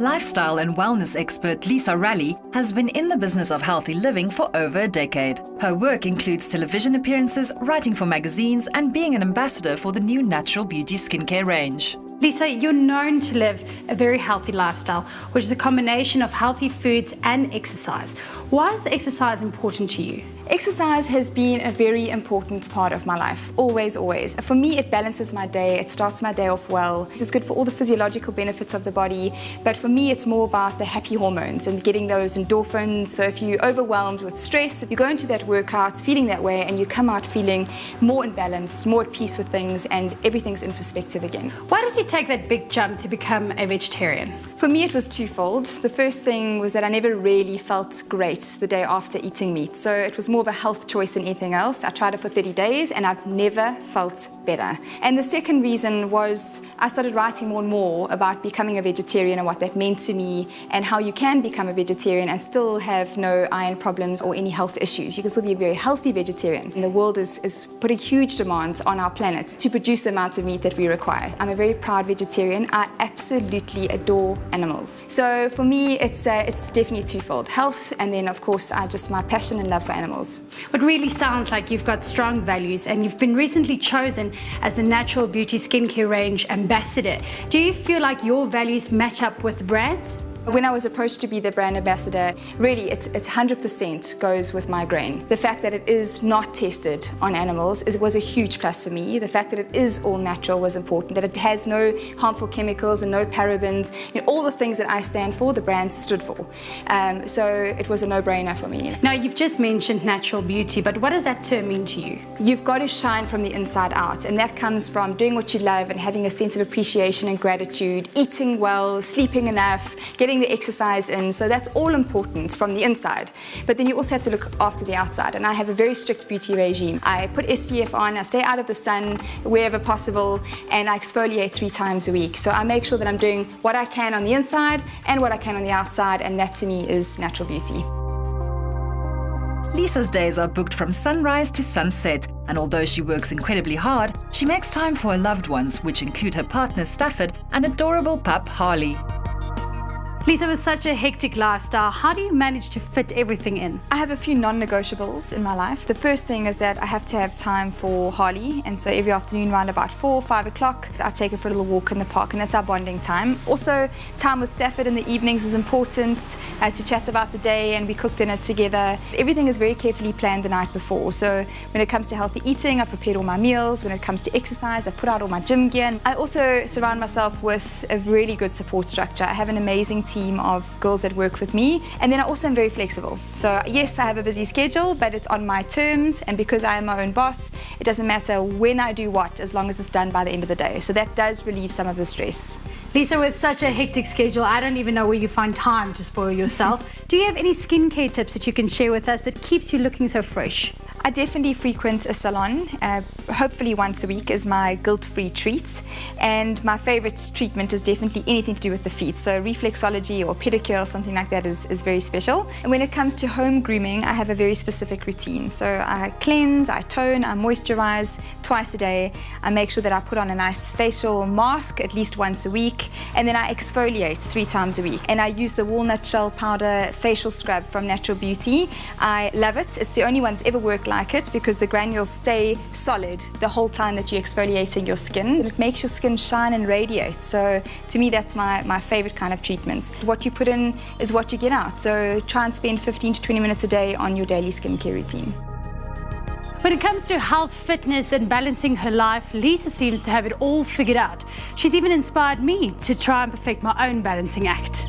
Lifestyle and wellness expert Lisa Raleigh has been in the business of healthy living for over a decade. Her work includes television appearances, writing for magazines, and being an ambassador for the new natural beauty skincare range. Lisa, you're known to live a very healthy lifestyle, which is a combination of healthy foods and exercise. Why is exercise important to you? Exercise has been a very important part of my life, always, always. For me, it balances my day, it starts my day off well. It's good for all the physiological benefits of the body, but for me, it's more about the happy hormones and getting those endorphins. So if you're overwhelmed with stress, you go into that workout feeling that way and you come out feeling more imbalanced, more at peace with things, and everything's in perspective again. Why did you take that big jump to become a vegetarian? For me, it was twofold. The first thing was that I never really felt great the day after eating meat. So it was more of a health choice than anything else. I tried it for 30 days and I've never felt better. And the second reason was I started writing more and more about becoming a vegetarian and what that meant to me and how you can become a vegetarian and still have no iron problems or any health issues. You can still be a very healthy vegetarian. And the world is putting huge demands on our planet to produce the amount of meat that we require. I'm a very proud vegetarian. I absolutely adore animals. So for me, it's definitely twofold. Health, and then of course, my passion and love for animals. It really sounds like you've got strong values and you've been recently chosen as the Natural Beauty Skincare Range Ambassador. Do you feel like your values match up with the brand? When I was approached to be the brand ambassador, really it's 100% goes with my grain. The fact that it is not tested on animals was a huge plus for me. The fact that it is all natural was important, that it has no harmful chemicals and no parabens. All the things that I stand for, the brand stood for. So it was a no-brainer for me. Now, you've just mentioned natural beauty, but what does that term mean to you? You've got to shine from the inside out, and that comes from doing what you love and having a sense of appreciation and gratitude, eating well, sleeping enough, getting the exercise in. So that's all important from the inside. But then you also have to look after the outside, and I have a very strict beauty regime. I put SPF on, I stay out of the sun wherever possible, and I exfoliate 3 times a week. So I make sure that I'm doing what I can on the inside and what I can on the outside, and that to me is natural beauty. Lisa's days are booked from sunrise to sunset, and although she works incredibly hard, she makes time for her loved ones, which include her partner Stafford and adorable pup Harley. Lisa, with such a hectic lifestyle, how do you manage to fit everything in? I have a few non-negotiables in my life. The first thing is that I have to have time for Harley, and so every afternoon around about 4, 5 o'clock, I take her for a little walk in the park, and that's our bonding time. Also, time with Stafford in the evenings is important to chat about the day, and we cook dinner together. Everything is very carefully planned the night before. So when it comes to healthy eating, I've prepared all my meals. When it comes to exercise, I've put out all my gym gear. I also surround myself with a really good support structure. I have an amazing team of girls that work with me, and then I also am very flexible. So yes, I have a busy schedule, but it's on my terms, and because I am my own boss, it doesn't matter when I do what, as long as it's done by the end of the day. So that does relieve some of the stress. Lisa, with such a hectic schedule, I don't even know where you find time to spoil yourself. Do you have any skincare tips that you can share with us that keeps you looking so fresh? I definitely frequent a salon. Hopefully once a week is my guilt-free treat. And my favorite treatment is definitely anything to do with the feet. So reflexology or pedicure or something like that is very special. And when it comes to home grooming, I have a very specific routine. So I cleanse, I tone, I moisturize twice a day. I make sure that I put on a nice facial mask at least once a week. And then I exfoliate 3 times a week. And I use the walnut shell powder facial scrub from Natural Beauty. I love it. It's the only one that's ever worked like it, because the granules stay solid the whole time that you're exfoliating your skin. It makes your skin shine and radiate. So to me, that's my favorite kind of treatment. What you put in is what you get out. So try and spend 15 to 20 minutes a day on your daily skincare routine. When it comes to health, fitness and balancing her life, Lisa seems to have it all figured out. She's even inspired me to try and perfect my own balancing act.